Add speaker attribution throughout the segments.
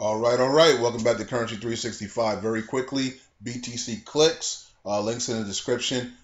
Speaker 1: All right, all right. Welcome back to Currency 365. Very quickly, BTC clicks. Links in the description.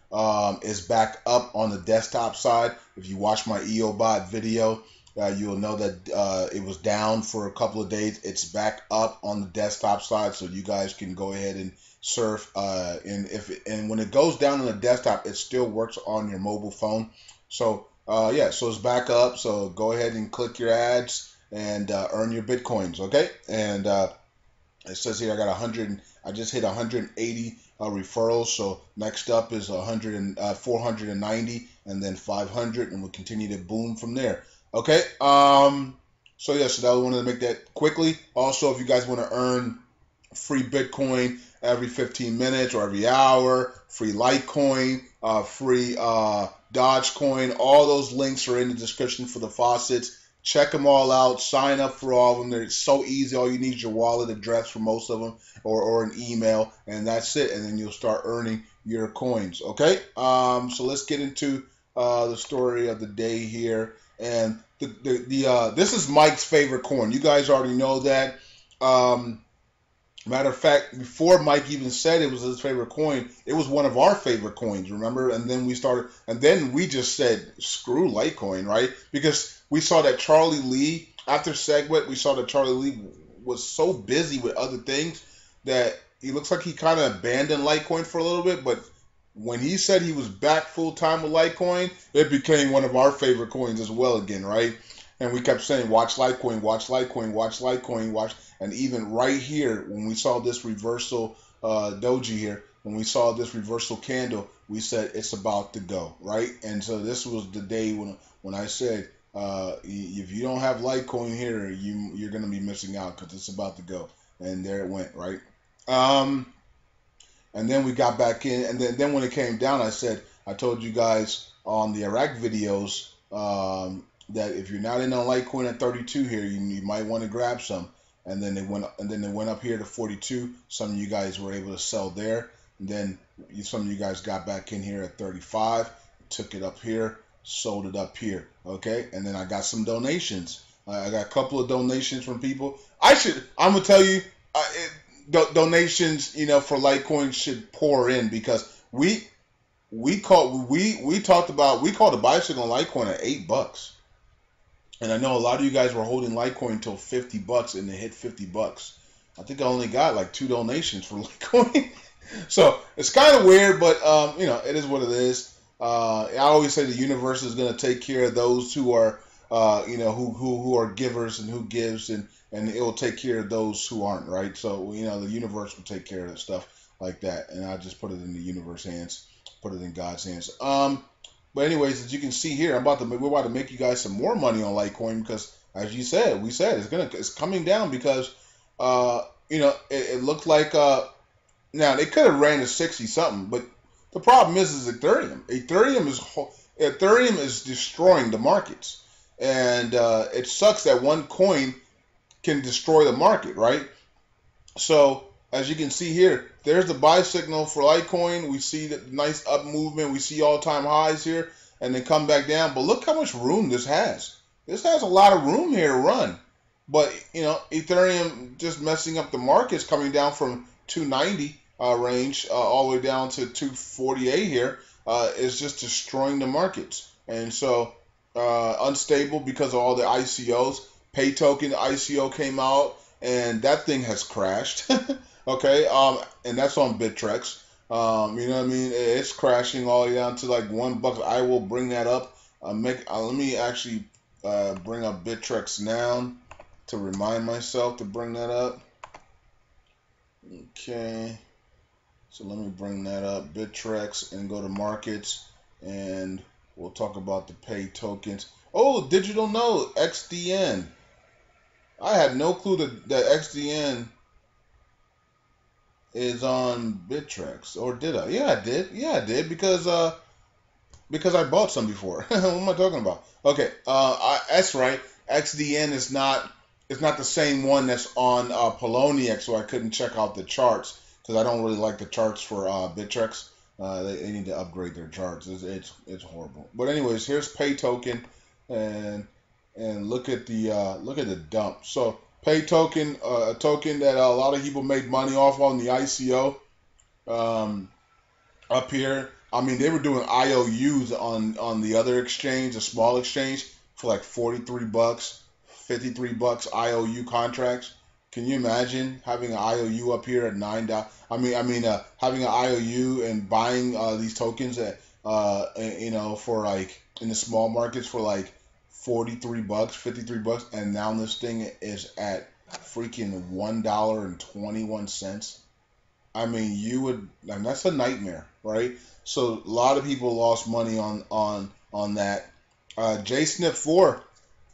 Speaker 1: Is back up on the desktop side. If you watch my EOBot video, you'll know that it was down for a couple of days. It's back up on the desktop side, so you guys can go ahead and surf. And when it goes down on the desktop, it still works on your mobile phone. So yeah, so it's back up. So go ahead and click your ads and earn your bitcoins, okay? And it says here I got 100. I just hit 180 referrals. So next up is 490, and then 500, and we'll continue to boom from there. Okay. So yeah, so that we wanted to make that quickly. Also, if you guys want to earn free Bitcoin every 15 minutes or every hour, free Litecoin, free Dogecoin, all those links are in the description for the faucets. Check them all out. Sign up for all of them. They're so easy. All you need is your wallet address for most of them, or an email, and that's it. And then you'll start earning your coins. Okay. So let's get into the story of the day here. And this is Mike's favorite coin. You guys already know that. Matter of fact, before Mike even said it was his favorite coin, it was one of our favorite coins, remember? And then we just said, screw Litecoin, right? Because we saw that Charlie Lee, after SegWit, we saw that Charlie Lee was so busy with other things that he looks like he kind of abandoned Litecoin for a little bit. But when he said he was back full time with Litecoin, it became one of our favorite coins as well again, right? And we kept saying, watch Litecoin, watch Litecoin, watch Litecoin, watch. And even right here, when we saw this reversal doji here, when we saw this reversal candle, we said it's about to go, right? And so this was the day when I said, if you don't have Litecoin here, you're going to be missing out because it's about to go. And there it went, right? And then we got back in, and then when it came down, I told you guys on the Iraq videos that if you're not in on Litecoin at 32 here, you might want to grab some. And then they went up here to 42. Some of you guys were able to sell there. And then some of you guys got back in here at 35, took it up here, sold it up here. Okay, and then I got some donations. I got a couple of donations from people. I'm gonna tell you, donations, for Litecoin should pour in, because we called the bicycle on Litecoin at $8. And I know a lot of you guys were holding Litecoin until $50, and it hit $50. I think I only got like 2 donations for Litecoin. So it's kind of weird, but it is what it is. I always say the universe is going to take care of those who are, who are givers and who gives, and it will take care of those who aren't, right? So the universe will take care of stuff like that, and I just put it in the universe's hands, put it in God's hands. But anyways, as you can see here, we're about to make you guys some more money on Litecoin, because as we said it's coming down, because it looked like now they could have ran to 60 something, but the problem is Ethereum. Ethereum is destroying the markets, and it sucks that one coin can destroy the market, right? So as you can see here, there's the buy signal for Litecoin. We see the nice up movement. We see all-time highs here, and then come back down. But look how much room this has. This has a lot of room here to run. But, Ethereum just messing up the markets, coming down from 290 range all the way down to 248 here, is just destroying the markets. And so unstable because of all the ICOs. Pay token ICO came out, and that thing has crashed. Okay, and that's on Bittrex. You know what I mean? It's crashing all the way down to like $1. I will bring that up. Let me actually bring up Bittrex now to remind myself to bring that up. Okay, so let me bring that up, Bittrex, and go to markets, and we'll talk about the pay tokens. Oh, digital node, XDN. I had no clue that XDN is on Bittrex, or did I? Yeah, I did. Yeah, I did, because I bought some before. What am I talking about? Okay, that's right. XDN is not the same one that's on Poloniex, so I couldn't check out the charts, because I don't really like the charts for Bittrex. They need to upgrade their charts. It's horrible. But anyways, here's pay token, and look at the dump. So Pay token, a token that a lot of people made money off on the ICO. Um, Up here, I mean, they were doing IOUs on the other exchange, a small exchange, for like $43, $53 IOU contracts. Can you imagine having an IOU up here at $9? Having an IOU and buying these tokens at for like in the small markets for like $43, $53, and now this thing is at freaking $1.21. I mean, and that's a nightmare, right? So a lot of people lost money on that. JSNIP4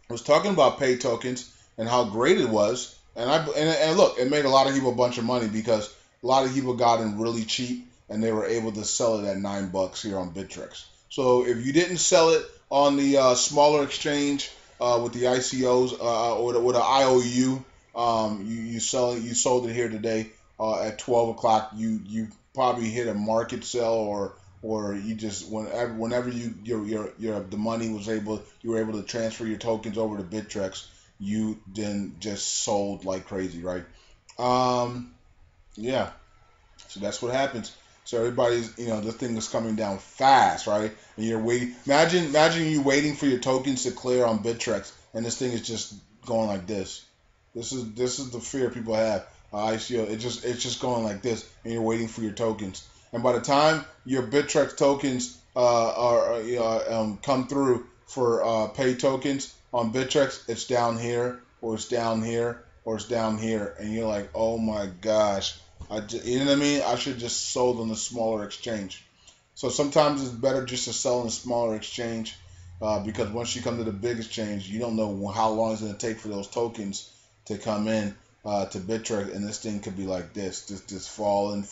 Speaker 1: was talking about pay tokens and how great it was, and look, it made a lot of people a bunch of money because a lot of people got in really cheap and they were able to sell it at $9 here on Bittrex. So if you didn't sell it on the smaller exchange with the ICOs or with an IOU, you sold it here today at 12 o'clock. You probably hit a market sell or you just whenever the money you were able to transfer your tokens over to Bittrex, you then just sold like crazy, right? Yeah. So that's what happens. So everybody's, this thing is coming down fast, right? And you're waiting. Imagine you waiting for your tokens to clear on Bittrex, and this thing is just going like this. This is the fear people have. ICO, it's just going like this, and you're waiting for your tokens. And by the time your Bittrex tokens come through for pay tokens on Bittrex, it's down here, or it's down here, or it's down here, and you're like, oh my gosh, you know what I mean? I should just sold on the smaller exchange. So sometimes it's better just to sell in a smaller exchange because once you come to the big exchange, you don't know how long it's going to take for those tokens to come in to Bittrex, and this thing could be like this, just falling,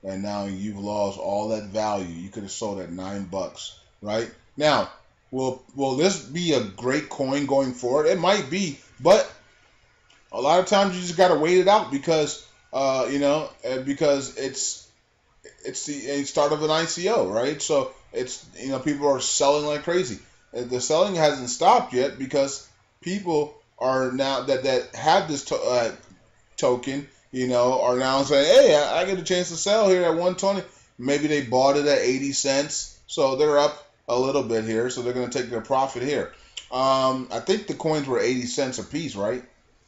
Speaker 1: and now you've lost all that value. You could have sold at $9, right? Now, will this be a great coin going forward? It might be, but a lot of times you just got to wait it out because because it's the start of an ICO, right? So it's people are selling like crazy. The selling hasn't stopped yet because people are now that have this token, are now saying, hey, I get a chance to sell here at 120. Maybe they bought it at 80 cents, so they're up a little bit here, so they're going to take their profit here. I think the coins were 80 cents a piece, right?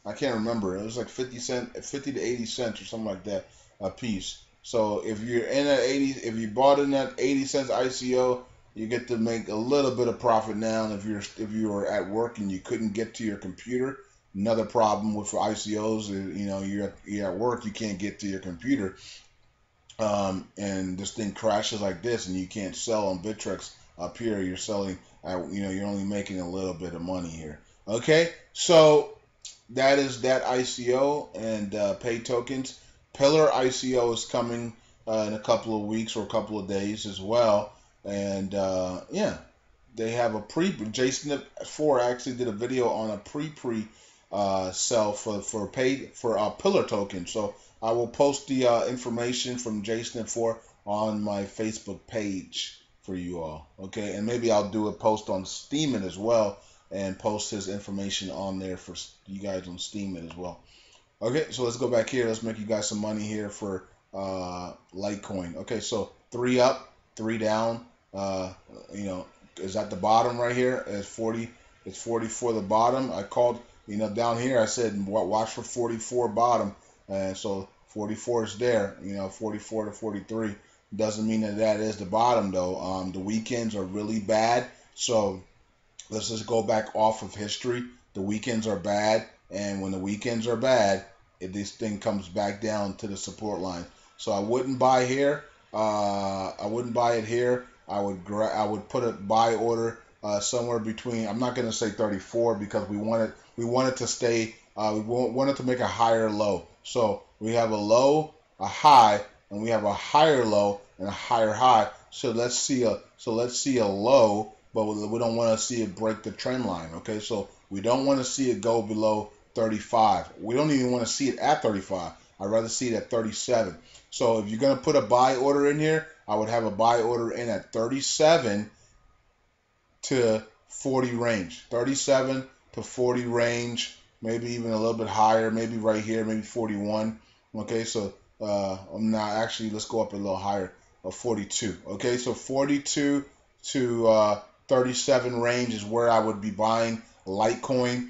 Speaker 1: I can't remember. It was like 50 to 80 cents or something like that a piece. So if you're in at 80, if you bought in at 80 cents ICO, you get to make a little bit of profit now. And if you were at work and you couldn't get to your computer, another problem with ICOs is you're at work, you can't get to your computer, and this thing crashes like this, and you can't sell on Bittrex up here. You're selling, you're only making a little bit of money here. Okay, so that is that ICO and pay tokens. Pillar ICO is coming in a couple of weeks or a couple of days as well. And they have a JSNIP4 actually did a video on a pre sell for Pillar token. So I will post the information from JSNIP4 on my Facebook page for you all. Okay, and maybe I'll do a post on Steemit as well and post his information on there for you guys on Steemit as well. Okay, so let's go back here. Let's make you guys some money here for Litecoin. Okay, so 3 up, 3 down. Is at the bottom right here. It's 40. It's 40 for the bottom. I called, down here. I said watch for 44 bottom, and so 44 is there. 44 to 43 doesn't mean that is the bottom though. The weekends are really bad, so let's just go back off of history. The weekends are bad, and when the weekends are bad, this thing comes back down to the support line. So I wouldn't buy here. I wouldn't buy it here. I would put a buy order somewhere between. I'm not going to say 34 because we want it to stay. We want it to make a higher low. So we have a low, a high, and we have a higher low and a higher high. So let's see a low, but we don't want to see it break the trend line. Okay, so we don't want to see it go below 35. We don't even want to see it at 35. I'd rather see it at 37. So if you're going to put a buy order in here, I would have a buy order in at 37 to 40 range. 37 to 40 range maybe even a little bit higher, maybe right here, maybe 41. Okay, so I'm not actually. Let's go up a little higher, 42. Okay, so 42 to 37 range is where I would be buying Litecoin.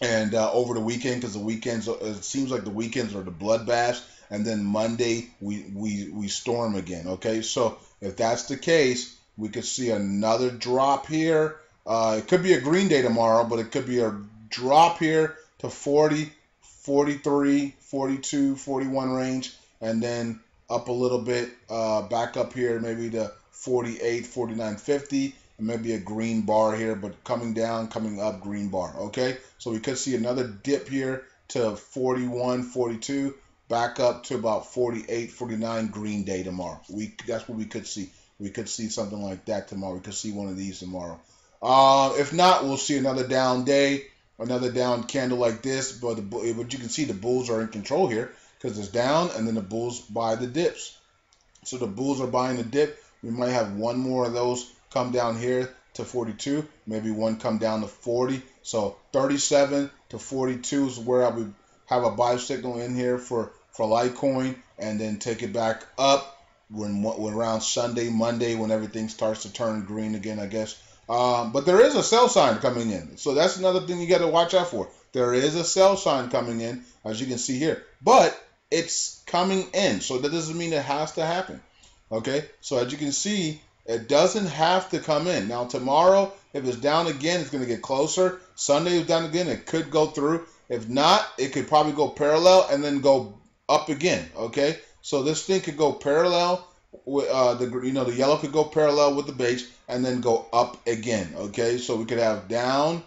Speaker 1: And over the weekend, because the weekends, it seems like the weekends are the bloodbaths, and then Monday we storm again. Okay, so if that's the case, we could see another drop here. It could be a green day tomorrow, but it could be a drop here to 40, 43, 42, 41 range, and then up a little bit, back up here, maybe to 48, 49, 50. And maybe a green bar here, but coming down, coming up, green bar. Okay, so we could see another dip here to 41, 42, back up to about 48, 49, green day tomorrow. That's what we could see. We could see something like that tomorrow. We could see one of these tomorrow. If not, we'll see another down day, another down candle like this. But you can see the bulls are in control here because it's down, and then the bulls buy the dips. So the bulls are buying the dip. We might have one more of those come down here to 42, maybe one come down to 40. So 37 to 42 is where I would have a buy signal in here for Litecoin, and then take it back up when around Sunday, Monday, when everything starts to turn green again, I guess. But there is a sell sign coming in, so that's another thing you got to watch out for. There is a sell sign coming in, as you can see here, but it's coming in, so that doesn't mean it has to happen. Okay, so as you can see, it doesn't have to come in. Now tomorrow, if it's down again, it's going to get closer. Sunday is down again, it could go through. If not, it could probably go parallel and then go up again. Okay, so this thing could go parallel with the yellow could go parallel with the base and then go up again. Okay, so we could have down,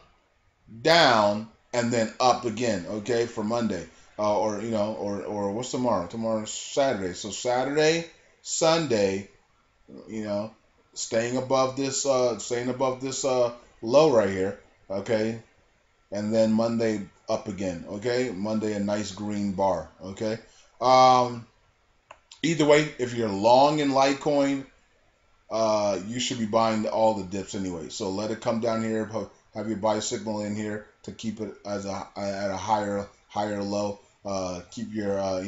Speaker 1: down, and then up again. Okay, for Monday, or what's tomorrow? Tomorrow's Saturday. So Saturday, Sunday, staying above this low right here, okay, and then Monday up again, okay, Monday a nice green bar, okay. Either way, if you're long in Litecoin, you should be buying all the dips anyway. So let it come down here, have your buy signal in here to keep it at a higher low. Keep your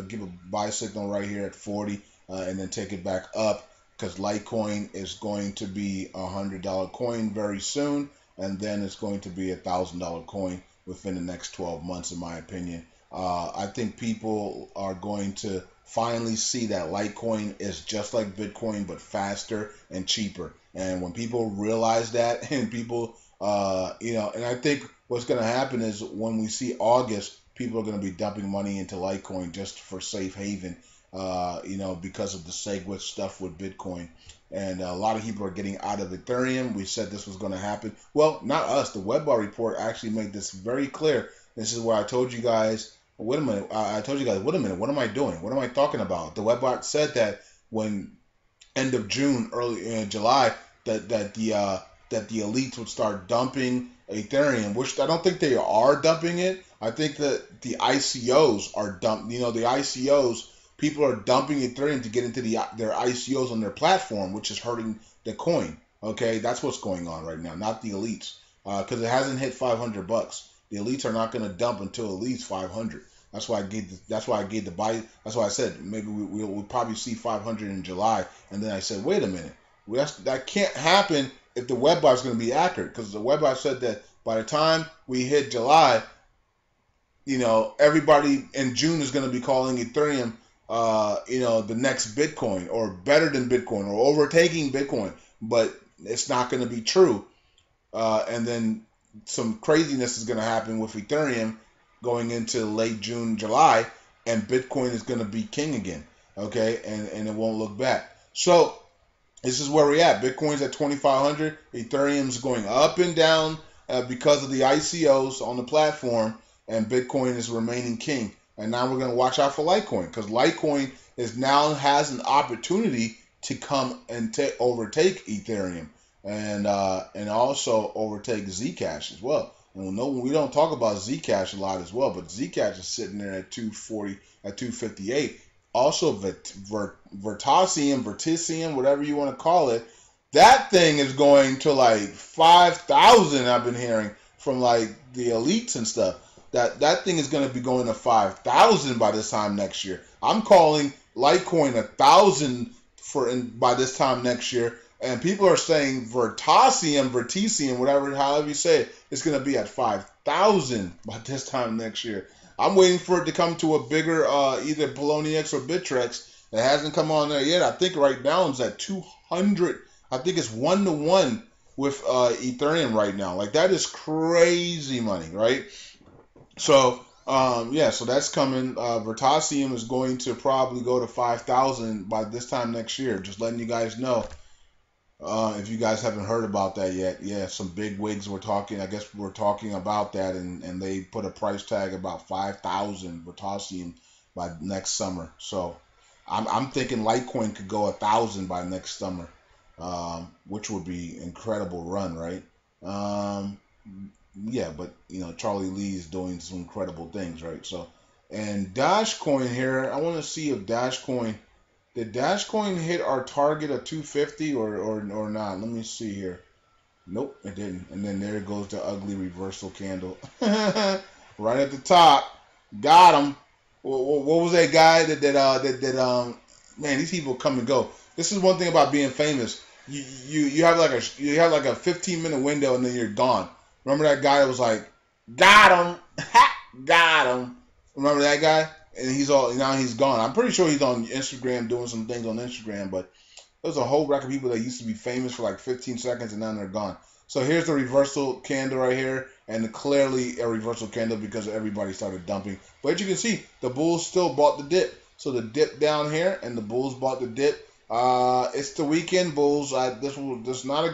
Speaker 1: give a buy signal right here at 40, and then take it back up. Because Litecoin is going to be a $100 coin very soon, and then it's going to be a $1,000 coin within the next 12 months, in my opinion. I think people are going to finally see that Litecoin is just like Bitcoin, but faster and cheaper. And when people realize that, and people, and I think what's going to happen is when we see August, people are going to be dumping money into Litecoin just for safe haven. Because of the SegWit stuff with Bitcoin. And a lot of people are getting out of Ethereum. We said this was going to happen. Well, not us. The WebBar report actually made this very clear. This is where I told you guys, wait a minute, what am I doing? What am I talking about? The WebBot said that when end of June, early July, that the elites would start dumping Ethereum, which I don't think they are dumping it. I think that the ICOs are dumped. The ICOs, people are dumping Ethereum to get into their ICOs on their platform, which is hurting the coin. Okay, that's what's going on right now, not the elites, because it hasn't hit $500. The elites are not going to dump until at least 500. That's why I gave the buy. That's why I said maybe we'll probably see 500 in July, and then I said, wait a minute, that can't happen if the WebBot is going to be accurate, because the WebBot said that by the time we hit July, everybody in June is going to be calling Ethereum the next Bitcoin, or better than Bitcoin, or overtaking Bitcoin, but it's not going to be true. And then some craziness is going to happen with Ethereum going into late June, July, and Bitcoin is going to be king again. Okay, and it won't look back. So this is where we're at. Bitcoin's at 2,500. Ethereum's going up and down because of the ICOs on the platform, and Bitcoin is remaining king. And now we're going to watch out for Litecoin, because Litecoin now has an opportunity to come and overtake Ethereum, and also overtake Zcash as well. And we don't talk about Zcash a lot as well, but Zcash is sitting there at 240, at 258. Also, Vertisium, whatever you want to call it, that thing is going to like 5,000. I've been hearing from like the elites and stuff. That thing is going to be going to 5,000 by this time next year. I'm calling Litecoin 1,000 by this time next year, and people are saying Vertisium, whatever, however you say it, is going to be at 5,000 by this time next year. I'm waiting for it to come to a bigger either Poloniex or Bittrex. It hasn't come on there yet. I think right now it's at 200. I think it's 1-to-1 with Ethereum right now. Like, that is crazy money, right? So, yeah, so that's coming. Vertasium is going to probably go to 5,000 by this time next year. Just letting you guys know. If you guys haven't heard about that yet, yeah, some big wigs were talking. I guess we're talking about that, and they put a price tag about 5,000 Vertasium by next summer. So I'm thinking Litecoin could go 1,000 by next summer, which would be incredible run, right? Yeah, but Charlie Lee is doing some incredible things, right? So, and Dashcoin here, I want to see if Dashcoin. Did Dashcoin hit our target of 250 or not? Let me see here. Nope, it didn't. And then there goes the ugly reversal candle. Right at the top. Got him. What was that guy that man, these people come and go. This is one thing about being famous. You have like a 15-minute window and then you're gone. Remember that guy that was like, got him. Got him. Remember that guy? And now he's gone. I'm pretty sure he's on Instagram doing some things on Instagram, but there's a whole rack of people that used to be famous for like 15 seconds and now they're gone. So here's the reversal candle right here, and clearly a reversal candle because everybody started dumping. But as you can see, the bulls still bought the dip. So the dip down here, and the bulls bought the dip. It's the weekend bulls. This was not a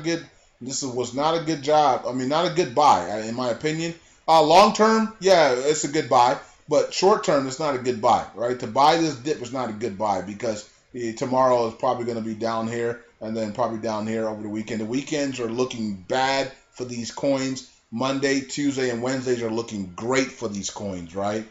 Speaker 1: good job. I mean, not a good buy in my opinion. Long term, yeah, it's a good buy. But short term, it's not a good buy, right? To buy this dip is not a good buy because tomorrow is probably going to be down here and then probably down here over the weekend. The weekends are looking bad for these coins. Monday, Tuesday, and Wednesdays are looking great for these coins, right?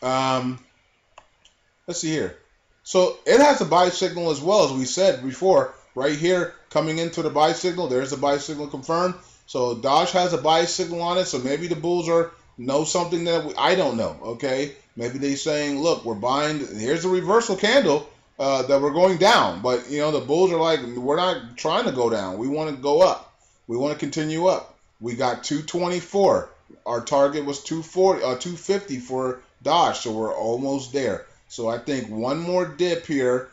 Speaker 1: Let's see here. So it has a buy signal as well, as we said before. Right here, coming into the buy signal, there's a buy signal confirmed. So Doge has a buy signal on it, so maybe the bulls know something that I don't know, okay? Maybe they saying, look, we're buying, here's a reversal candle that we're going down. But, the bulls are like, we're not trying to go down. We want to go up. We want to continue up. We got 224. Our target was 250 for Doge, so we're almost there. So I think one more dip here,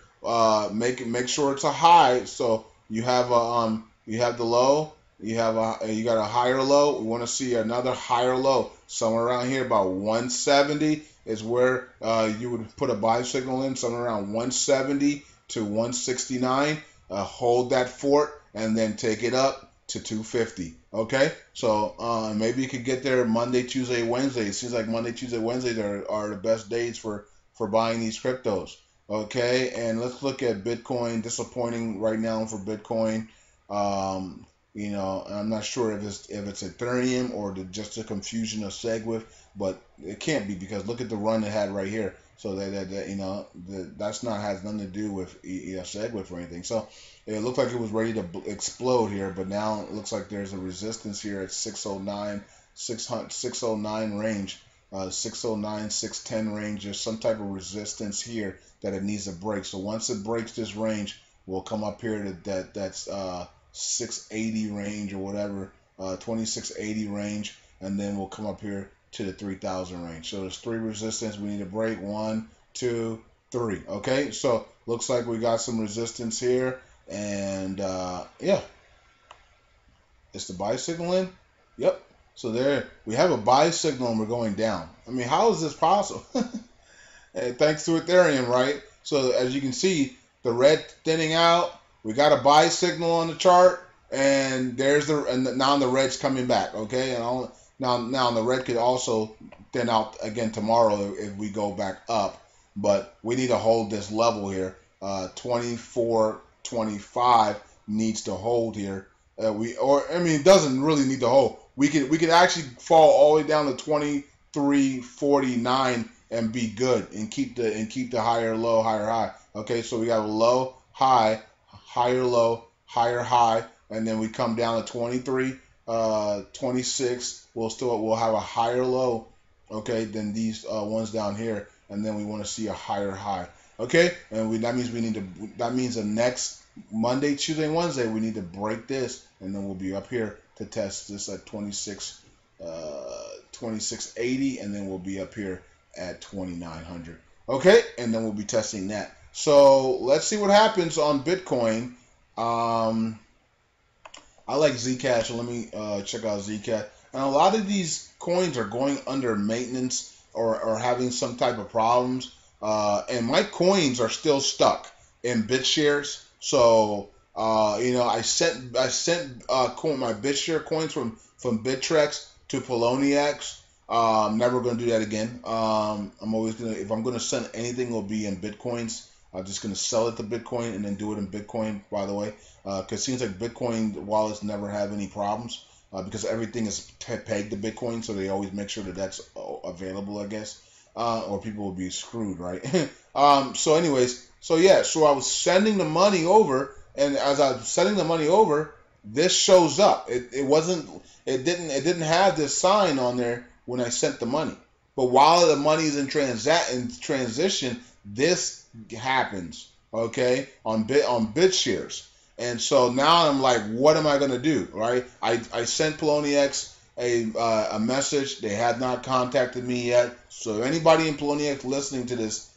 Speaker 1: make sure it's a high. So you have the low. You got a higher low. We want to see another higher low somewhere around here. About 170 is where you would put a buy signal in. Somewhere around 170 to 169. Hold that fort and then take it up to 250. Okay, so maybe you could get there Monday, Tuesday, Wednesday. It seems like Monday, Tuesday, Wednesdays are the best days for buying these cryptos. Okay, and let's look at Bitcoin. Disappointing right now for Bitcoin. I'm not sure if it's Ethereum or just a confusion of SegWit, but it can't be because look at the run it had right here. So that's not has nothing to do with SegWit or anything. So it looked like it was ready to explode here, but now it looks like there's a resistance here at 609 range, 609, 610 range. There's some type of resistance here that it needs to break. So once it breaks this range, we'll come up here to that's 680 range or whatever, 2680 range, and then we'll come up here to the 3000 range. So there's three resistance we need to break. 1, 2, 3. Okay, so looks like we got some resistance here, and yeah, it's the buy signal in. Yep. So there we have a buy signal and we're going down. I mean, how is this possible? Hey, thanks to Ethereum, right? So as you can see, the red thinning out. We got a buy signal on the chart, and now the red's coming back. Okay, and now the red could also thin out again tomorrow if we go back up, but we need to hold this level here. 24.25 needs to hold here. It doesn't really need to hold. We could actually fall all the way down to 23.49 and be good and keep the higher low, higher high. Okay, so we got a low, high, higher low, higher high, and then we come down to 23 26, we'll have a higher low, okay, than these ones down here, and then we want to see a higher high, okay, and that means the next Monday, Tuesday, Wednesday we need to break this, and then we'll be up here to test this at 2680, and then we'll be up here at 2900, okay, and then we'll be testing that. So let's see what happens on Bitcoin. I like ZCASH. Let me check out ZCASH. And a lot of these coins are going under maintenance or having some type of problems. And my coins are still stuck in Bitshares. So I sent my Bitshare coins from Bittrex to Poloniex. Never going to do that again. I'm always gonna, if I'm gonna send anything, it'll be in Bitcoins. I'm just going to sell it to Bitcoin and then do it in Bitcoin, by the way, because it seems like Bitcoin wallets never have any problems because everything is pegged to Bitcoin, so they always make sure that that's available, I guess, or people will be screwed, right? So anyways, so I was sending the money over, and as I was sending the money over, this shows up. It didn't have this sign on there when I sent the money, but while the money is in transition, this happens, okay, on Bitshares. And so now I'm like, what am I going to do, right? I sent Poloniex a message. They had not contacted me yet. So anybody in Poloniex listening to this,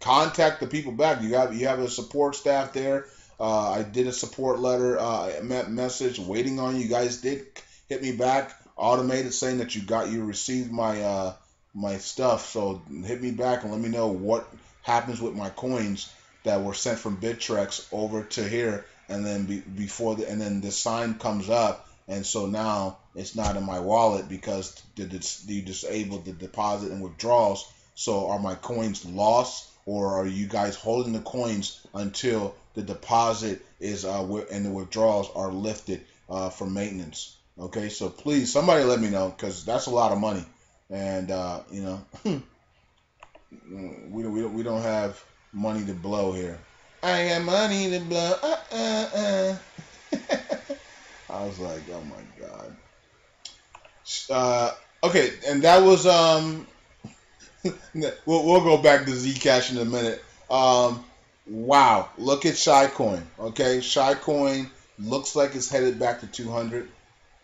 Speaker 1: contact the people back. You have a support staff there. I did a support letter message waiting on you. You guys did hit me back, automated, saying that you received my my stuff. So hit me back and let me know what happens with my coins that were sent from Bittrex over to here, and then and then the sign comes up, and so now it's not in my wallet because you disabled the deposit and withdrawals. So are my coins lost, or are you guys holding the coins until the deposit is and the withdrawals are lifted for maintenance? Okay, so please somebody let me know, because that's a lot of money, and we don't have money to blow here. I got money to blow. I was like, oh my god. Okay, and that was we'll go back to Zcash in a minute. Wow, look at Siacoin. Okay, Siacoin looks like it's headed back to 200.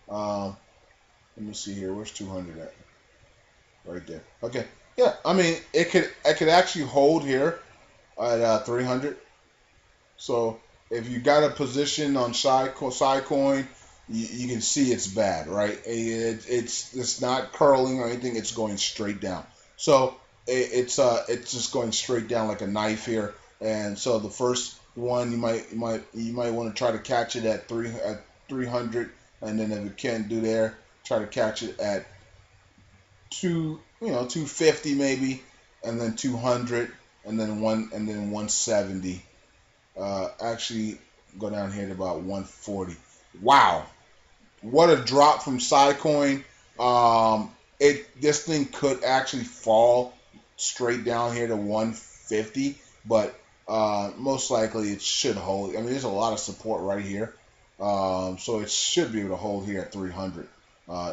Speaker 1: Let me see here. Where's 200 at? Right there. Okay. Yeah, I mean, it could actually hold here at 300. So if you got a position on Siacoin, you can see it's bad, right? It's not curling or anything. It's going straight down. So it's just going straight down like a knife here. And so the first one you might want to try to catch it at 300, and then if it can't do there, try to catch it at 250 maybe, and then 200, and then 170. Actually go down here to about 140. Wow, what a drop from Siacoin. This thing could actually fall straight down here to 150, but most likely it should hold. I mean, there's a lot of support right here, so it should be able to hold here at 300.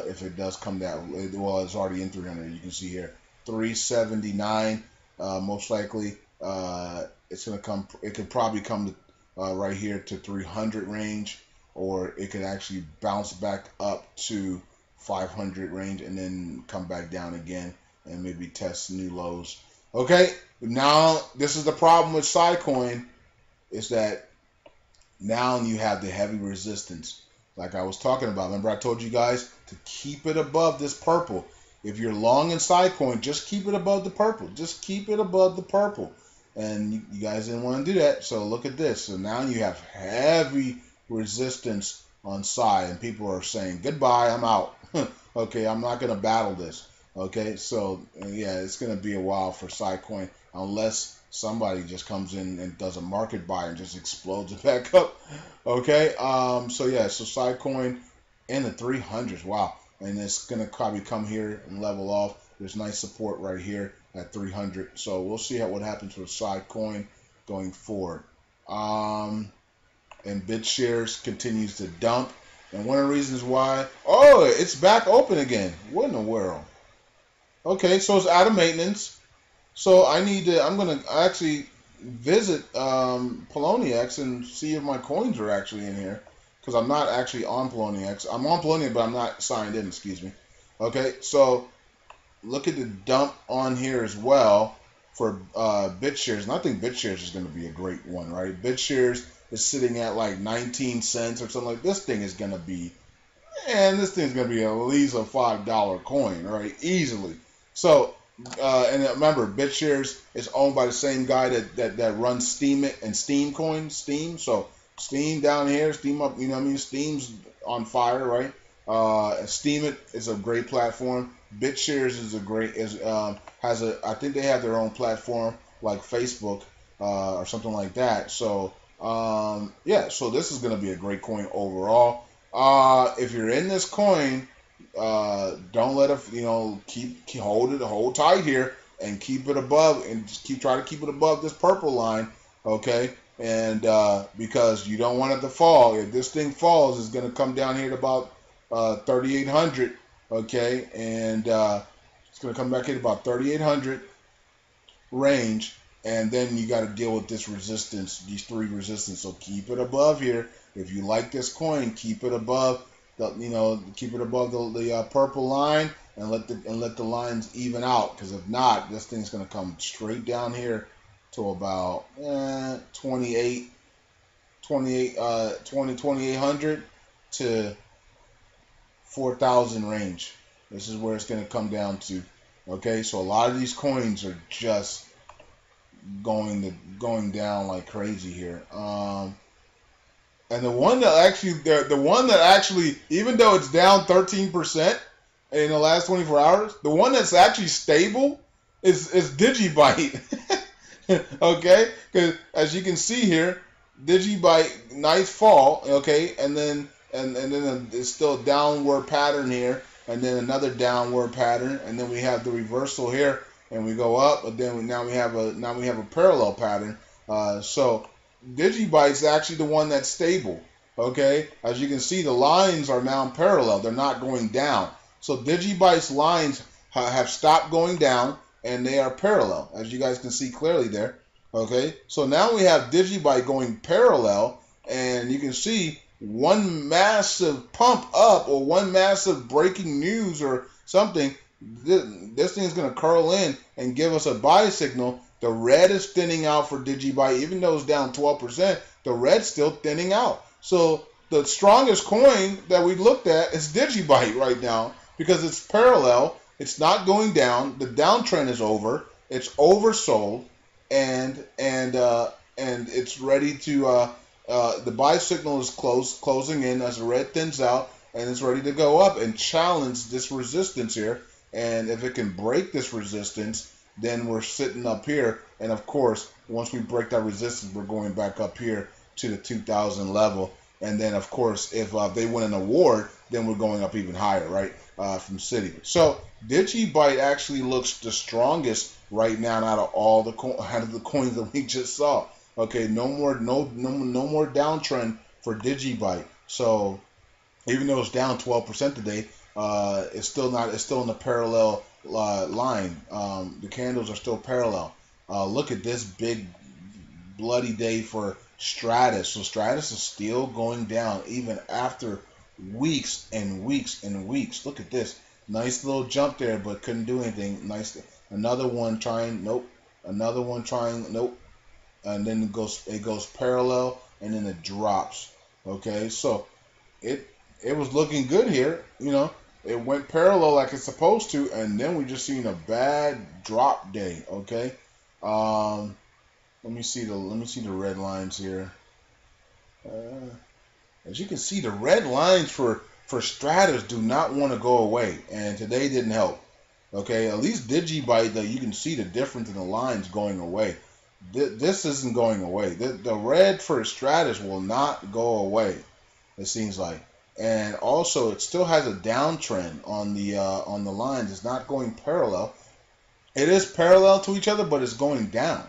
Speaker 1: If it does come down, well, it's already in 300. You can see here 379. Most likely, it's gonna come. It could probably come right here to 300 range, or it could actually bounce back up to 500 range and then come back down again and maybe test new lows. Okay, now this is the problem with Siacoin, is that now you have the heavy resistance. Like I was talking about, remember I told you guys to keep it above this purple. If you're long in Siacoin, just keep it above the purple. Just keep it above the purple. And you guys didn't want to do that, so look at this. So now you have heavy resistance on Siacoin, and people are saying, goodbye, I'm out. Okay, I'm not going to battle this. Okay, so yeah, it's going to be a while for Siacoin unless somebody just comes in and does a market buy and just explodes it back up. Okay, so Siacoin in the 300s. Wow, and it's gonna probably come here and level off. There's nice support right here at 300. So we'll see what happens with Siacoin going forward. And Bitshares continues to dump. And one of the reasons why, oh, it's back open again. What in the world? Okay, so it's out of maintenance. So I'm going to actually visit Poloniex and see if my coins are actually in here. Because I'm not actually on Poloniex. I'm on Poloniex, but I'm not signed in, excuse me. Okay, so look at the dump on here as well for Bitshares. And I think Bitshares is going to be a great one, right? Bitshares is sitting at like 19 cents or something like this. Thing is going to be, and this thing's going to be at least a $5 coin, right? Easily. So, and remember, Bitshares is owned by the same guy that runs Steam and Steam Coin, Steam. So, Steam down here, Steam up, you know what I mean? Steam's on fire, right? Steam It is a great platform. Bitshares is I think they have their own platform like Facebook or something like that. So yeah, so this is going to be a great coin overall. If you're in this coin, don't let it, hold tight here and keep it above and just try to keep it above this purple line, okay? And because you don't want it to fall. If this thing falls, it's going to come down here to about 3,800, okay? And it's going to come back here to about 3,800 range, and then you got to deal with this resistance, these three resistance. So keep it above here. If you like this coin, keep it above the purple line, and let the lines even out. Because if not, this thing's going to come straight down here to about 2,800 to 4,000 range. This is where it's going to come down to. Okay, so a lot of these coins are just going down like crazy here. And the one that actually, even though it's down 13% in the last 24 hours, the one that's actually stable is Digibyte. Okay, because as you can see here, Digibyte, nice fall. Okay, and then it's still a downward pattern here, and then another downward pattern, and then we have the reversal here, and we go up, but then now we have a parallel pattern. So Digibyte's actually the one that's stable. Okay, as you can see, the lines are now parallel; they're not going down. So Digibyte's lines have stopped going down, and they are parallel, as you guys can see clearly there. Okay, so now we have Digibyte going parallel, and you can see one massive pump up or one massive breaking news or something. This thing is going to curl in and give us a buy signal. The red is thinning out for Digibyte, even though it's down 12%. The red's still thinning out. So the strongest coin that we looked at is Digibyte right now because it's parallel. It's not going down. The downtrend is over. It's oversold, and it's ready to. The buy signal is closing in as the red thins out, and it's ready to go up and challenge this resistance here. And if it can break this resistance, then we're sitting up here. And of course, once we break that resistance, we're going back up here to the 2,000 level. And then, of course, if they win an award, then we're going up even higher, right, from City. So Digibyte actually looks the strongest right now out of all the coins that we just saw. Okay, no more downtrend for Digibyte. So even though it's down 12% today, it's still in the parallel line. The candles are still parallel. Look at this big bloody day for Stratus. So Stratus is still going down even after weeks and weeks and weeks. Look at this. Nice little jump there, but couldn't do anything. Nice. Another one trying. Nope. Another one trying. Nope. And then it goes parallel, and then it drops. Okay, so it was looking good here. It went parallel like it's supposed to, and then we just seen a bad drop day. Okay, let me see the red lines here. As you can see, the red lines for Stratus do not want to go away, and today didn't help. Okay, at least Digibyte, though, you can see the difference in the lines going away. This isn't going away. The red for Stratus will not go away, it seems like. And also, it still has a downtrend on the lines. It's not going parallel. It is parallel to each other, but it's going down.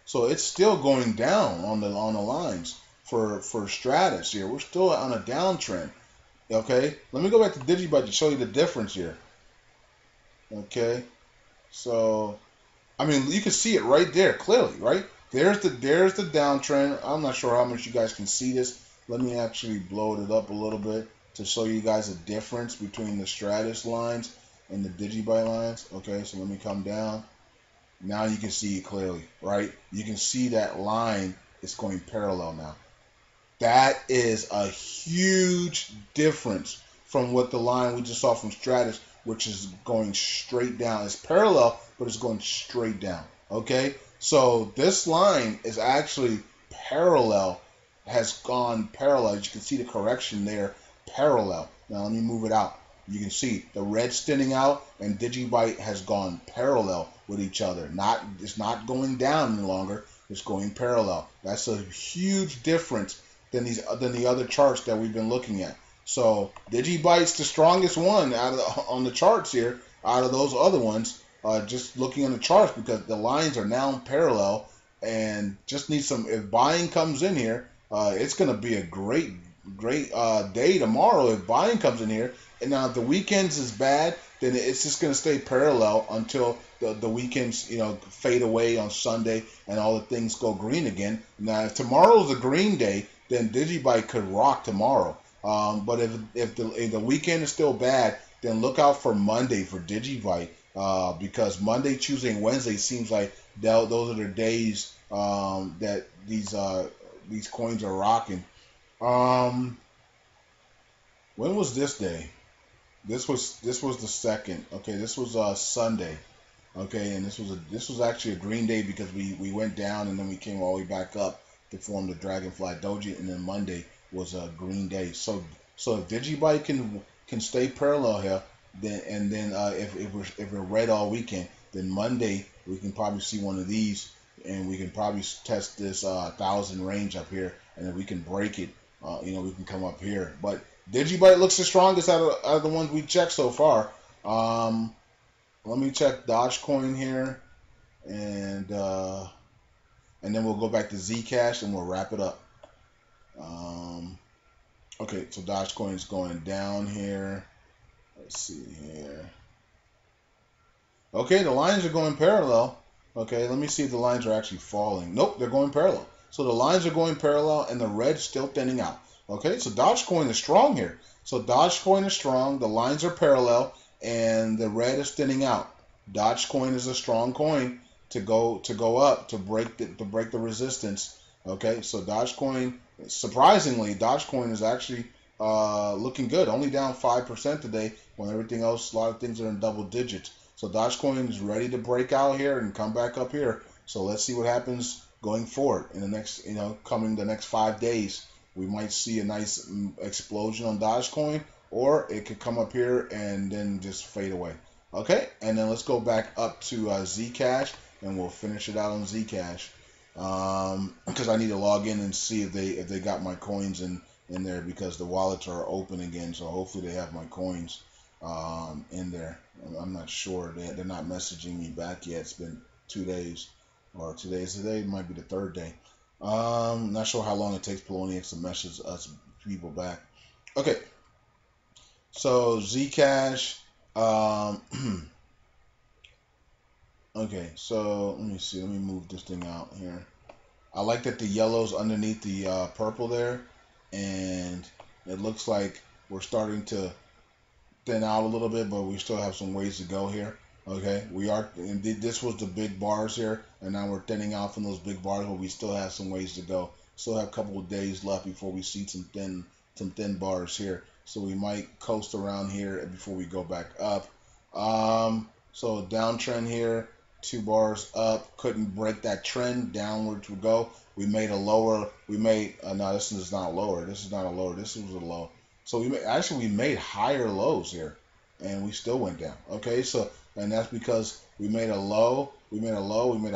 Speaker 1: So it's still going down on the lines for Stratus here. We're still on a downtrend. Okay, let me go back to Digibyte to show you the difference here. Okay, so I mean you can see it right there clearly, right? There's the downtrend. I'm not sure how much you guys can see this. Let me actually blow it up a little bit to show you guys the difference between the Stratus lines and the Digibyte lines. Okay, so let me come down. Now you can see it clearly, right? You can see that line is going parallel now. That is a huge difference from what the line we just saw from Stratus, which is going straight down. It's parallel, but it's going straight down. Okay? So this line is actually parallel, has gone parallel. As you can see the correction there, parallel. Now let me move it out. You can see the red standing out, and Digibyte has gone parallel with each other. It's not going down any longer. It's going parallel. That's a huge difference than the other charts that we've been looking at. So Digibyte's the strongest one on the charts here out of those other ones. Just looking on the charts because the lines are now parallel and just need some. If buying comes in here, it's going to be a great day tomorrow if buying comes in here. And now if the weekends is bad, then it's just going to stay parallel until the weekends, fade away on Sunday and all the things go green again. Now, if tomorrow's a green day, then Digibyte could rock tomorrow. But if the weekend is still bad, then look out for Monday for Digibyte because Monday, Tuesday, and Wednesday seems like those are the days that these coins are rocking. When was this day? This was the second. Okay, this was Sunday. Okay, and this was actually a green day because we went down and then we came all the way back up to form the Dragonfly Doji, and then Monday was a green day. So if Digibyte can stay parallel here, then if we're red all weekend, then Monday we can probably see one of these, and we can probably test this 1,000 range up here, and then we can break it. We can come up here, but Digibyte looks the strongest out of the ones we checked so far. Let me check Dogecoin here, and then we'll go back to ZCASH and we'll wrap it up. Okay, so Dogecoin is going down here. Let's see here. Okay, the lines are going parallel. Okay, let me see if the lines are actually falling. Nope, they're going parallel. So the lines are going parallel and the red's still thinning out. Okay, so Dogecoin is strong here. So Dogecoin is strong, the lines are parallel, and the red is thinning out. Dogecoin is a strong coin to go up to break the resistance. Okay, so Dogecoin, surprisingly, Dogecoin is actually looking good. Only down 5% today when everything else, a lot of things are in double digits. So Dogecoin is ready to break out here and come back up here. So let's see what happens going forward in the next, the next 5 days. We might see a nice explosion on Dogecoin, or it could come up here and then just fade away. Okay, and then let's go back up to ZCASH, and we'll finish it out on ZCASH. Because I need to log in and see if they got my coins in there, because the wallets are open again. So hopefully they have my coins in there. I'm not sure. They're not messaging me back yet. It's been 2 days, or 2 days. Today might be the third day. Not sure how long it takes Poloniex to message us people back. Okay, so Zcash. Okay, so let me see. Let me move this thing out here. I like that the yellow's underneath the purple there, and it looks like we're starting to thin out a little bit, but we still have some ways to go here. Okay, we are. Indeed, this was the big bars here, and now we're thinning out from those big bars, but we still have some ways to go. Still have a couple of days left before we see some thin bars here. So we might coast around here before we go back up. So downtrend here, 2 bars up, couldn't break that trend, downward to go. We made a lower. No, this is not lower. This is not a lower. This was a low. So we made higher lows here, and we still went down. Okay, so. And that's because we made a low, we made a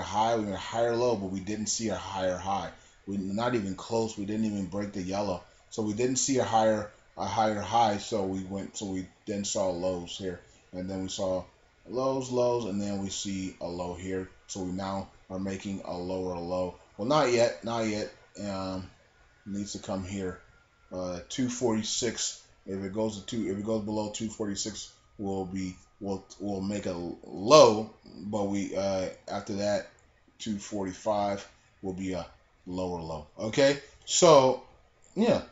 Speaker 1: high, we made a higher low, but we didn't see a higher high. We're not even close. We didn't even break the yellow, so we didn't see a higher high. So we then saw lows here, and then we saw lows, and then we see a low here. So we now are making a lower low. Well, not yet. Needs to come here. 246 If it goes below 246, we'll make a low, but we after that 245 will be a lower low. Okay, so yeah,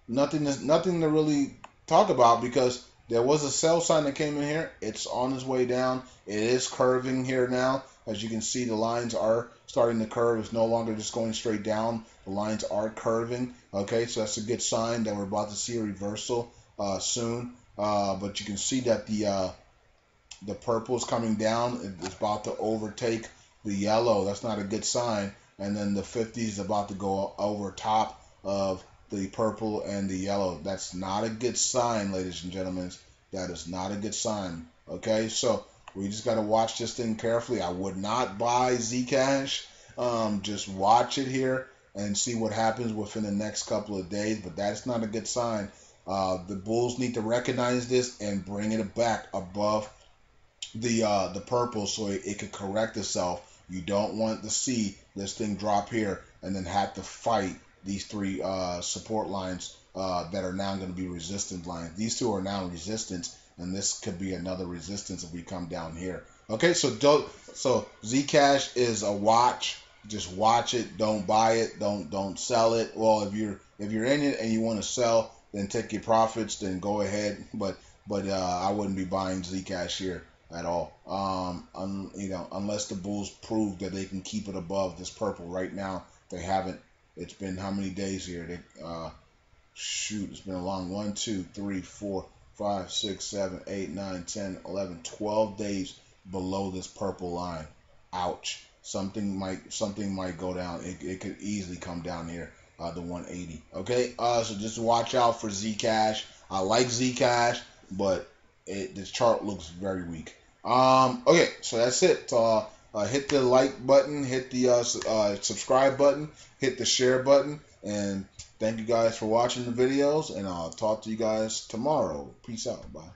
Speaker 1: nothing to really talk about because there was a sell sign that came in here. It's on its way down. It is curving here now. As you can see, the lines are starting to curve. It's no longer just going straight down. The lines are curving. Okay, so that's a good sign that we're about to see a reversal soon. But you can see that the purple is coming down. It's about to overtake the yellow. That's not a good sign. And then the 50 is about to go over top of the purple and the yellow. That's not a good sign, ladies and gentlemen. That is not a good sign. Okay, so we just got to watch this thing carefully. I would not buy ZCASH. Just watch it here and see what happens within the next couple of days. But that's not a good sign. The bulls need to recognize this and bring it back above the purple so it could correct itself. You don't want to see this thing drop here and then have to fight these three support lines that are now going to be resistance lines. These two are now resistance, and this could be another resistance if we come down here. Okay, so ZCASH is a watch. Just watch it. Don't buy it. Don't sell it. Well, if you're in it and you want to sell, then take your profits. Then go ahead. But I wouldn't be buying ZCASH here at all. Unless the bulls prove that they can keep it above this purple. Right now, they haven't. It's been how many days here? It's been a long 1, 2, 3, 4, 5, 6, 7, 8, 9, 10, 11, 12 days below this purple line. Ouch. Something might go down. It could easily come down here, the 180. Okay, so just watch out for ZCASH. I like ZCASH, but this chart looks very weak. Okay, so that's it. Hit the like button, hit the subscribe button, hit the share button, and thank you guys for watching the videos, and I'll talk to you guys tomorrow. Peace out. Bye.